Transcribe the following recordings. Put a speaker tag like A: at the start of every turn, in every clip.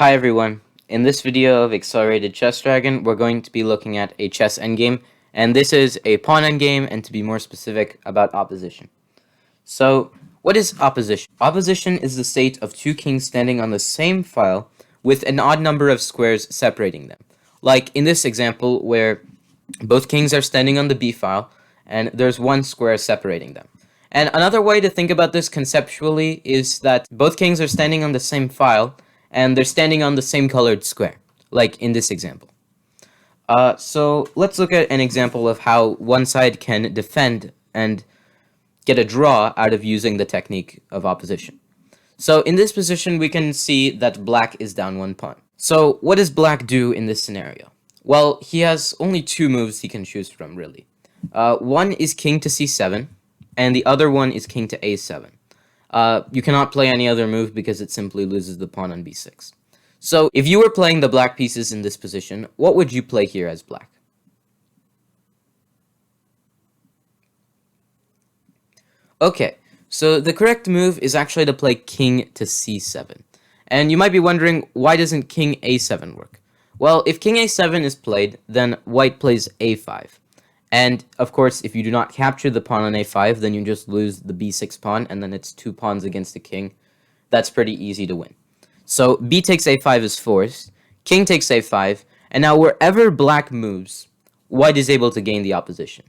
A: Hi everyone. In this video of Accelerated Chess Dragon, we're going to be looking at a chess endgame, and this is a pawn endgame, and to be more specific, about opposition. So, what is opposition? Opposition is the state of two kings standing on the same file with an odd number of squares separating them. Like in this example where both kings are standing on the b file, and there's one square separating them. And another way to think about this conceptually is that both kings are standing on the same file, and they're standing on the same colored square, like in this example. So let's look at an example of how one side can defend and get a draw out of using the technique of opposition. So in this position, we can see that black is down one pawn. So what does black do in this scenario? Well, he has only two moves he can choose from, really. One is king to c7, and the other one is king to a7. You cannot play any other move because it simply loses the pawn on b6. So if you were playing the black pieces in this position, what would you play here as black? Okay, so the correct move is actually to play king to c7. And you might be wondering, why doesn't king a7 work? Well, if king a7 is played, then white plays a5. And, of course, if you do not capture the pawn on a5, then you just lose the b6 pawn, and then it's two pawns against the king. That's pretty easy to win. So b takes a5 is forced, king takes a5, and now wherever black moves, white is able to gain the opposition.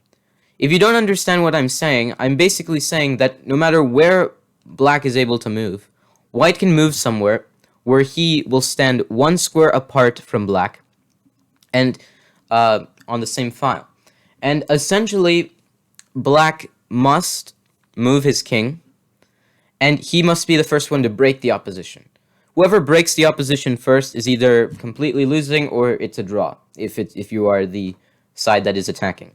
A: If you don't understand what I'm saying, I'm basically saying that no matter where black is able to move, white can move somewhere where he will stand one square apart from black and on the same file. And essentially, black must move his king, and he must be the first one to break the opposition. Whoever breaks the opposition first is either completely losing or it's a draw, if you are the side that is attacking.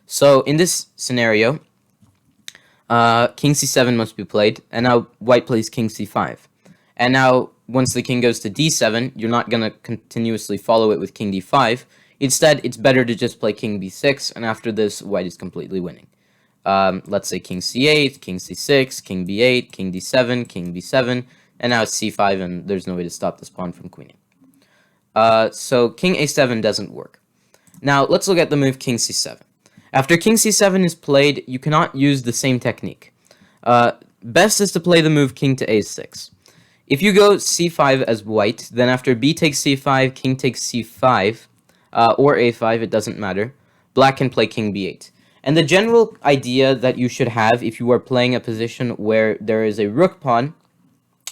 A: So in this scenario, king c7 must be played, and now white plays king c5. And now, once the king goes to d7, you're not going to continuously follow it with king d5. Instead, it's better to just play king b6, and after this, white is completely winning. Let's say king c8, king c6, king b8, king d7, king b7, and now it's c5, and there's no way to stop this pawn from queening. So king a7 doesn't work. Now, let's look at the move king c7. After king c7 is played, you cannot use the same technique. Best is to play the move king to a6. If you go c5 as white, then after b takes c5, king takes c5, or a5, it doesn't matter, black can play king b8. And the general idea that you should have if you are playing a position where there is a rook pawn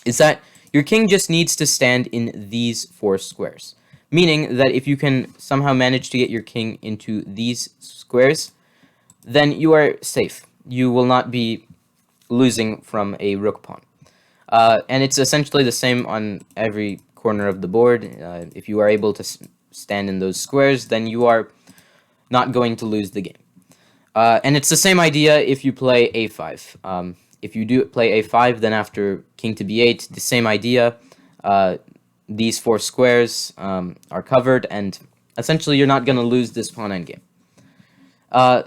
A: is that your king just needs to stand in these four squares. Meaning that if you can somehow manage to get your king into these squares, then you are safe. You will not be losing from a rook pawn. And it's essentially the same on every corner of the board. If you are able to stand in those squares, then you are not going to lose the game. And it's the same idea if you play a5. If you do play a5, then after king to b8, the same idea. These four squares are covered, and essentially you're not going to lose this pawn endgame.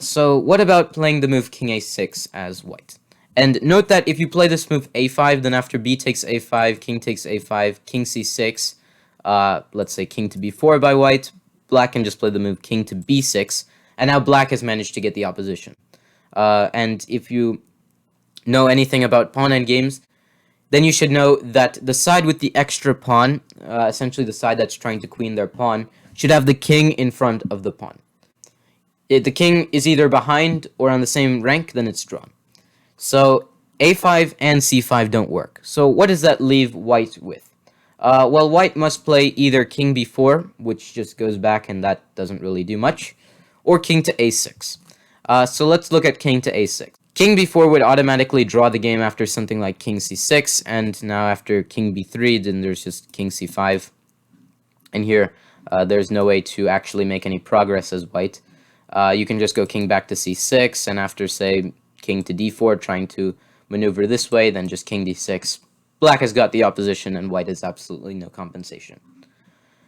A: So what about playing the move king a6 as white? And note that if you play this move a5, then after b takes a5, king takes a5, king c6, let's say king to b4 by white, black can just play the move king to b6, and now black has managed to get the opposition. And if you know anything about pawn endgames, then you should know that the side with the extra pawn, essentially the side that's trying to queen their pawn, should have the king in front of the pawn. If the king is either behind or on the same rank, then it's drawn. So a5 and c5 don't work. So what does that leave white with? Well, white must play either king b4, which just goes back and that doesn't really do much, or king to a6. So let's look at king to a6. King b4 would automatically draw the game after something like king c6, and now after king b3, then there's just king c5. And here, there's no way to actually make any progress as white. You can just go king back to c6, and after, say, king to d4, trying to maneuver this way, then just king d6. Black has got the opposition, and white has absolutely no compensation.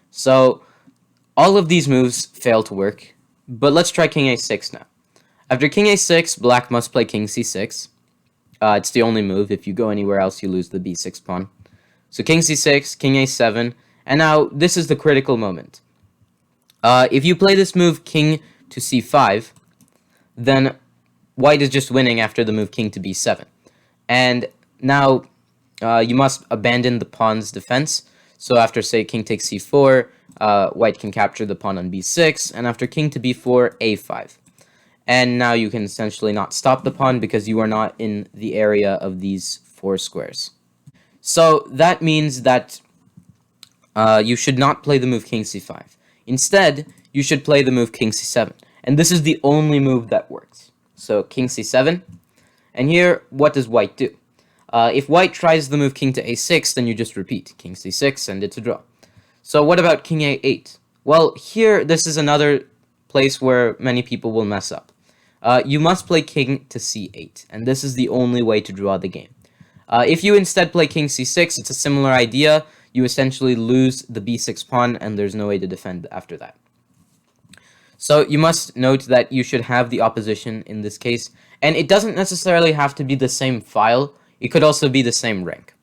A: So, all of these moves fail to work, but let's try king a6 now. After king a6, black must play king c6. It's the only move. If you go anywhere else, you lose the b6 pawn. So king c6, king a7, And now this is the critical moment. If you play this move king to c5, then white is just winning after the move king to b7. And now you must abandon the pawn's defense. So after, say, king takes c4, white can capture the pawn on b6, and after king to b4, a5. And now you can essentially not stop the pawn because you are not in the area of these 4 squares. So that means that you should not play the move king c5. Instead, you should play the move king c7. And this is the only move that works. So king c7. And here, what does white do? If white tries the move king to a6, then you just repeat king c6 and it's a draw. So what about king a8? Well, here, this is another place where many people will mess up. You must play king to c8, and this is the only way to draw the game. If you instead play king c6, it's a similar idea. You essentially lose the b6 pawn, and there's no way to defend after that. So you must note that you should have the opposition in this case, and it doesn't necessarily have to be the same file. It could also be the same rank.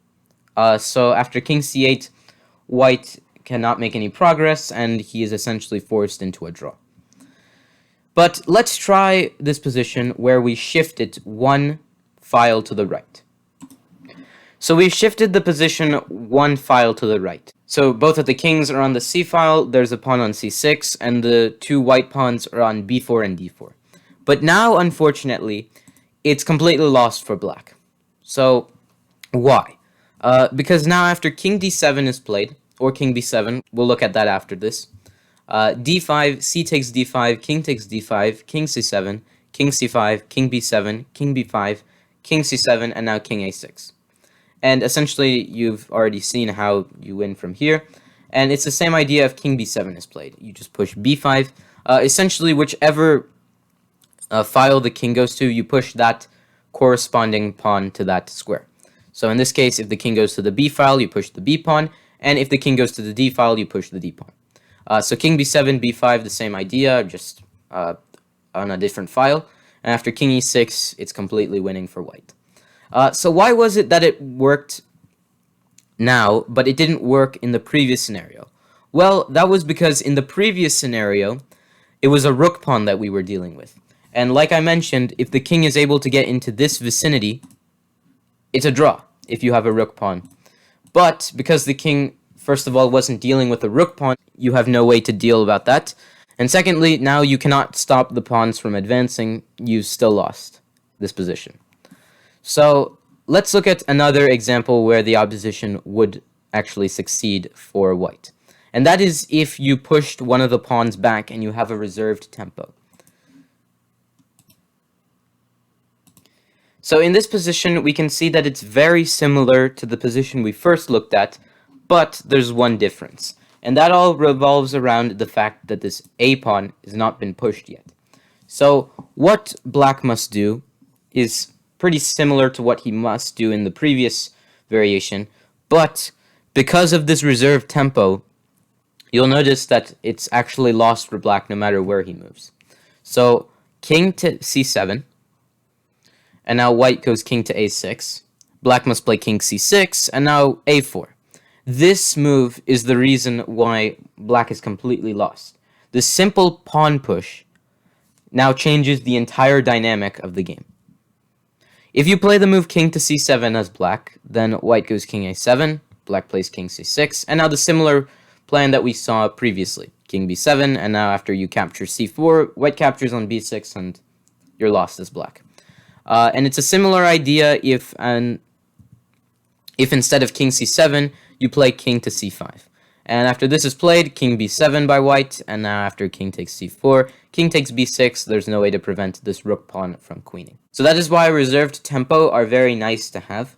A: So after king c8, white cannot make any progress, and he is essentially forced into a draw. But let's try this position where we shift it one file to the right. So we've shifted the position one file to the right. So both of the kings are on the c file, there's a pawn on c6, and the 2 white pawns are on b4 and d4. But now, unfortunately, it's completely lost for black. So, why? Because now after king d7 is played, or king b7, we'll look at that after this, d5, c takes d5, king takes d5, king c7, king c5, king b7, king b5, king c7, and now king a6. And essentially, you've already seen how you win from here. And it's the same idea if king b7 is played. You just push b5. Essentially, whichever file the king goes to, you push that corresponding pawn to that square. So in this case, if the king goes to the b file, you push the b pawn. And if the king goes to the d file, you push the d pawn. So king b7, b5, the same idea, just on a different file. And after king e6, it's completely winning for white. So why was it that it worked now, but it didn't work in the previous scenario? Well, that was because in the previous scenario, it was a rook pawn that we were dealing with. And like I mentioned, if the king is able to get into this vicinity, it's a draw if you have a rook pawn. But because the king, first of all, wasn't dealing with a rook pawn, you have no way to deal about that. And secondly, now you cannot stop the pawns from advancing. You've still lost this position. So let's look at another example where the opposition would actually succeed for white. And that is if you pushed one of the pawns back and you have a reserved tempo. So in this position, we can see that it's very similar to the position we first looked at, but there's one difference. And that all revolves around the fact that this a pawn has not been pushed yet. So what black must do is pretty similar to what he must do in the previous variation, but because of this reserved tempo, you'll notice that it's actually lost for black no matter where he moves. So king to c7, and now white goes king to a6. Black must play king c6, and now a4. This move is the reason why black is completely lost. The simple pawn push now changes the entire dynamic of the game. If you play the move king to c7 as black, then white goes king a7, black plays king c6, and now the similar plan that we saw previously. King b7, and now after you capture c4, white captures on b6, and you're lost as black. And it's a similar idea if instead of king c7, you play king to c5. And after this is played, king b7 by white, and now after king takes c4, king takes b6, there's no way to prevent this rook pawn from queening. So that is why reserved tempo are very nice to have.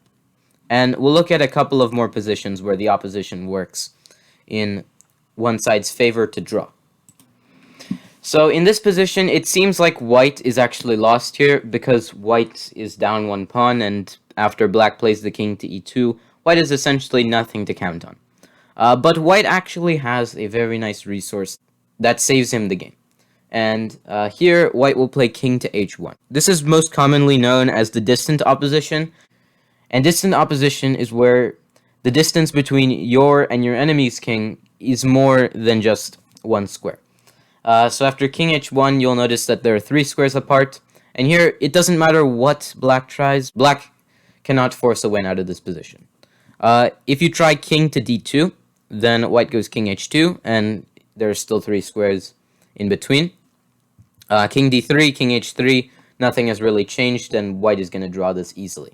A: And we'll look at a couple of more positions where the opposition works in one side's favor to draw. So in this position, it seems like white is actually lost here because white is down one pawn, and after black plays the king to e2, white is essentially nothing to count on. But white actually has a very nice resource that saves him the game. And here, white will play king to h1. This is most commonly known as the distant opposition. And distant opposition is where The distance between your and your enemy's king is more than just one square. So after king h1, you'll notice that there are 3 squares apart. And here, it doesn't matter what black tries, black cannot force a win out of this position. If you try king to d2, then white goes king h2, and there are still 3 squares in between. King d3, king h3, nothing has really changed, and white is going to draw this easily.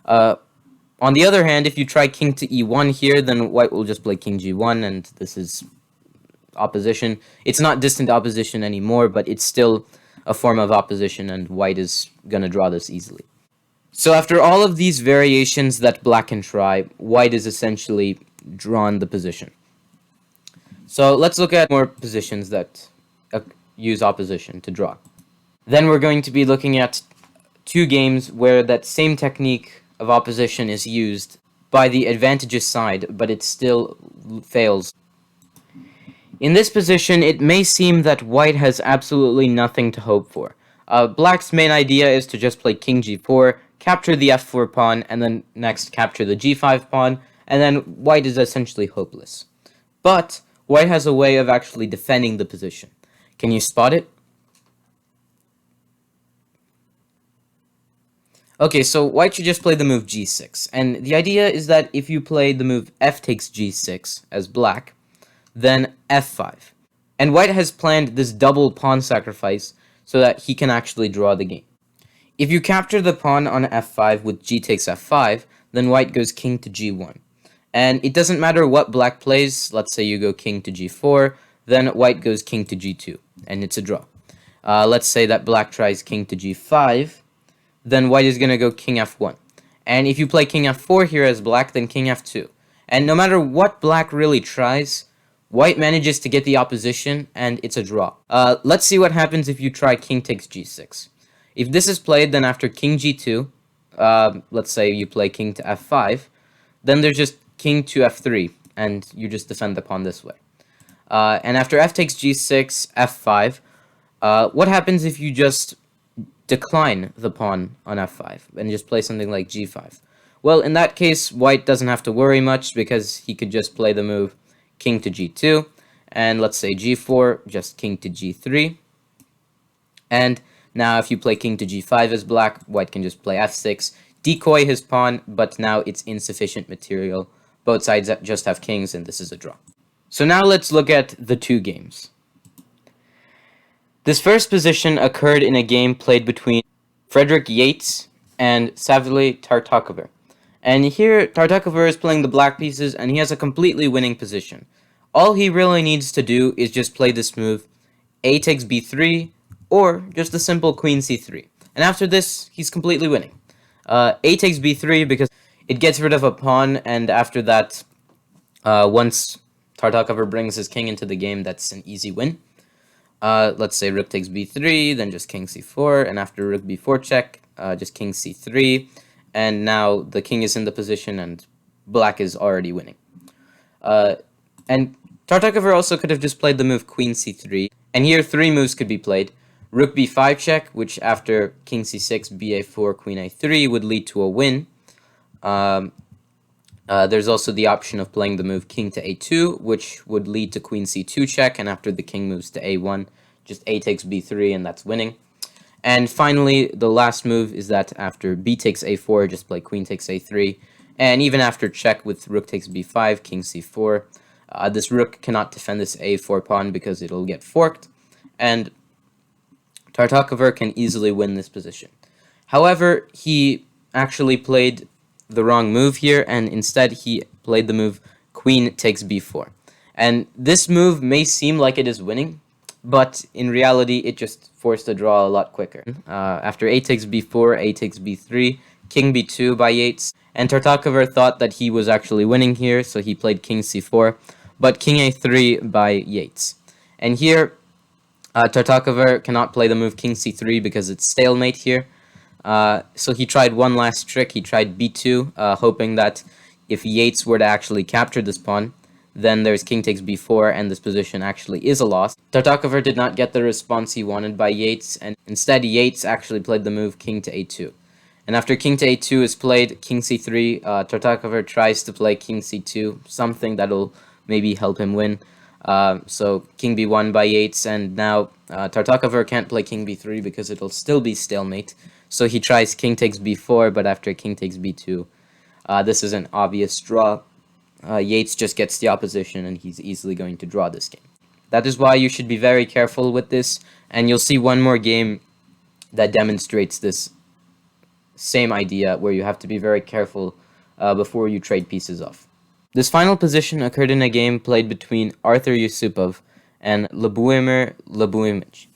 A: On the other hand, if you try king to e1 here, then white will just play king g1, and this is opposition. It's not distant opposition anymore, but it's still a form of opposition, and white is going to draw this easily. So after all of these variations that black can try, white is essentially drawn the position. So let's look at more positions that use opposition to draw. Then we're going to be looking at 2 games where that same technique of opposition is used by the advantageous side, but it still fails. In this position, it may seem that white has absolutely nothing to hope for. Black's main idea is to just play king g4, capture the f4 pawn, and then next capture the g5 pawn, and then white is essentially hopeless. But white has a way of actually defending the position. Can you spot it? Okay, so white should just play the move g6, and the idea is that if you play the move f takes g6 as black, then f5. And white has planned this double pawn sacrifice so that he can actually draw the game. If you capture the pawn on f5 with g takes f5, then white goes king to g1. And it doesn't matter what black plays, let's say you go king to g4, then white goes king to g2, and it's a draw. Let's say that black tries king to g5, then white is going to go king f1. And if you play king f4 here as black, then king f2. And no matter what black really tries, white manages to get the opposition, and it's a draw. Let's see what happens if you try king takes g6. If this is played, then after king g2, let's say you play king to f5, then there's just king to f3, and you just defend the pawn this way. And after f takes g6, f5, what happens if you just decline the pawn on f5 and just play something like g5? Well, in that case, white doesn't have to worry much because he could just play the move king to g2, and let's say g4, just king to g3. And now if you play king to g5 as black, white can just play f6, decoy his pawn, but now it's insufficient material. Both sides just have kings, and this is a draw. So now let's look at the 2 games. This first position occurred in a game played between Frederick Yates and Savily Tartakover. And here, Tartakover is playing the black pieces, and he has a completely winning position. All he really needs to do is just play this move, a takes b3, or just a simple queen c3. And after this, he's completely winning. A takes b3 because it gets rid of a pawn, and after that, once Tartakover brings his king into the game, that's an easy win. Let's say rook takes b3, then just king c4, and after rook b4 check, just king c3, and now the king is in the position, and black is already winning. And Tartakover also could have just played the move queen c3, and here 3 moves could be played. Rook b5 check, which after king c6, ba4, queen a3 would lead to a win. There's also the option of playing the move king to a2, which would lead to queen c2 check, and after the king moves to a1, just a takes b3, and that's winning. And finally, the last move is that after b takes a4, just play queen takes a3, and even after check with rook takes b5, king c4, this rook cannot defend this a4 pawn because it'll get forked, and Tartakover can easily win this position. However, he actually played the wrong move here, and instead he played the move queen takes b4. And this move may seem like it is winning, but in reality it just forced a draw a lot quicker. After a takes b4, a takes b3, king b2 by Yates, and Tartakover thought that he was actually winning here, so he played king c4, but king a3 by Yates. And here, Tartakover cannot play the move king c3 because it's stalemate here. So he tried one last trick. He tried b2, hoping that if Yates were to actually capture this pawn, then there's king takes b4, and this position actually is a loss. Tartakover did not get the response he wanted by Yates, and instead Yates actually played the move king to a2. And after king to a2 is played, king c3, Tartakover tries to play king c2, something that'll maybe help him win. So king b1 by yates, and now Tartakover can't play king b3 because it'll still be stalemate. So he tries king takes b4, but after king takes b2, this is an obvious draw. Yates just gets the opposition, and he's easily going to draw this game. That is why you should be very careful with this, and you'll see one more game that demonstrates this same idea, where you have to be very careful before you trade pieces off. This final position occurred in a game played between Arthur Yusupov and Ljubomir's Ljubomic.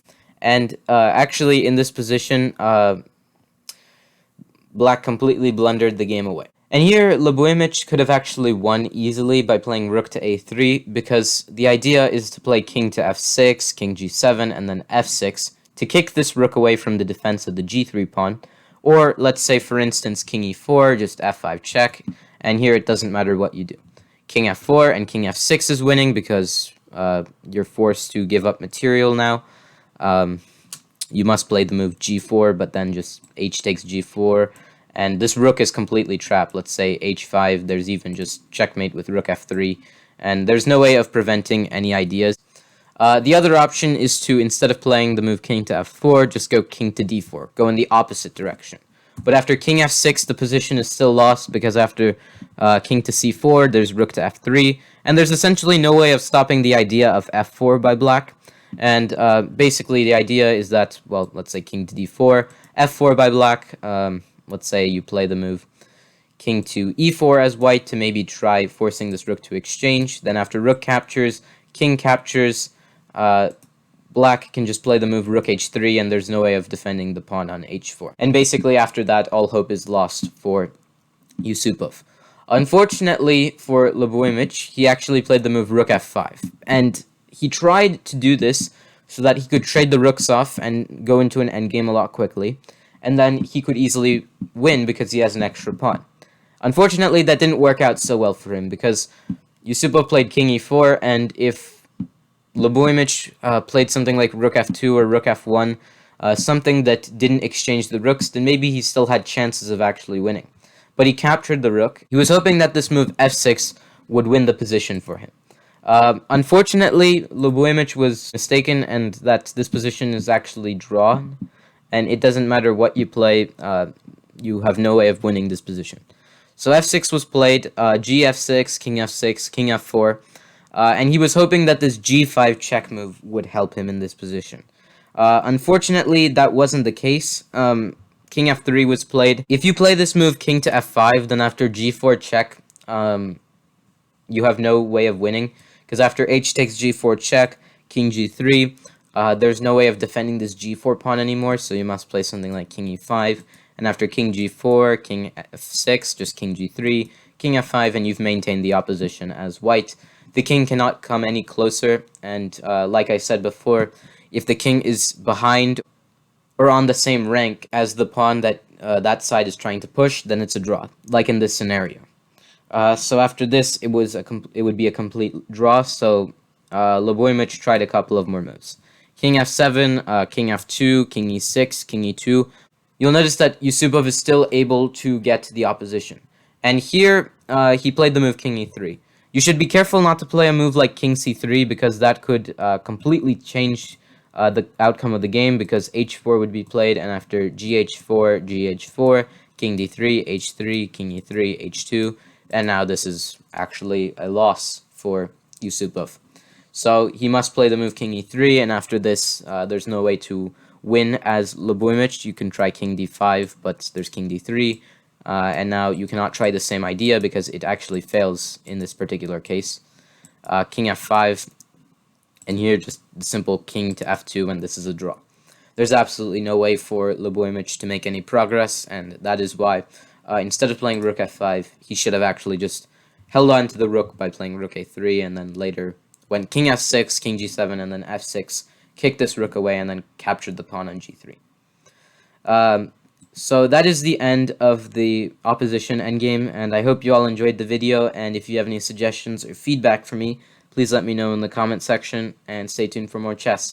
A: And actually, in this position, Black completely blundered the game away. And here, Ljubomic could have actually won easily by playing rook to a3, because the idea is to play king to f6, king g7, and then f6 to kick this rook away from the defense of the g3 pawn. Or let's say, for instance, king e4, just f5 check, and here it doesn't matter what you do. King f4 and king f6 is winning because you're forced to give up material now. You must play the move g4, but then just h takes g4, and this rook is completely trapped. Let's say h5, there's even just checkmate with rook f3, and there's no way of preventing any ideas. The other option is to, instead of playing the move king to f4, just go king to d4, go in the opposite direction. But after king f6, the position is still lost, because after king to c4, there's rook to f3, and there's essentially no way of stopping the idea of f4 by black. And basically the idea is that, well, let's say king to d4, f4 by black, let's say you play the move king to e4 as white to maybe try forcing this rook to exchange. Then after rook captures, king captures, black can just play the move rook h3, and there's no way of defending the pawn on h4. And basically after that, all hope is lost for Yusupov. Unfortunately for Ljubomic, he actually played the move rook f5, and he tried to do this so that he could trade the rooks off and go into an endgame a lot quickly, and then he could easily win because he has an extra pawn. Unfortunately, that didn't work out so well for him, because Yusupov played king e4, and if Ljubomic played something like rook f2 or rook f1, something that didn't exchange the rooks, then maybe he still had chances of actually winning. But he captured the rook. He was hoping that this move f6 would win the position for him. Unfortunately, Ljubomic was mistaken, and that this position is actually drawn, and it doesn't matter what you play, you have no way of winning this position. So f6 was played, gf6, king f6, king f4, and he was hoping that this g5 check move would help him in this position. Unfortunately, that wasn't the case. King f3 was played. If you play this move king to f5, then after g4 check, you have no way of winning, because after h takes g4 check, king g3, there's no way of defending this g4 pawn anymore, so you must play something like king e5, and after king g4, king f6, just king g3, king f5, and you've maintained the opposition as white. The king cannot come any closer, and like I said before, if the king is behind or on the same rank as the pawn that that side is trying to push, then it's a draw, like in this scenario. So after this, it would be a complete draw, so Ljubomic tried a couple of more moves. King f7, king f2, king e6, king e2. You'll notice that Yusupov is still able to get to the opposition. And here, he played the move king e3. You should be careful not to play a move like king c3, because that could completely change the outcome of the game, because h4 would be played, and after gh4, gh4, king d3, h3, king e3, h2, and now this is actually a loss for Yusupov. So he must play the move king e3, and after this, there's no way to win as Ljubomic. You can try king d5, but there's king d3, and now you cannot try the same idea because it actually fails in this particular case. King f5, and here just the simple king to f2, and this is a draw. There's absolutely no way for Ljubomic to make any progress, and that is why instead of playing rook f5, he should have actually just held on to the rook by playing rook a3, and then later went king f6, king g7, and then f6, kicked this rook away, and then captured the pawn on g3. So that is the end of the opposition endgame, and I hope you all enjoyed the video, and if you have any suggestions or feedback for me, please let me know in the comment section, and stay tuned for more chess.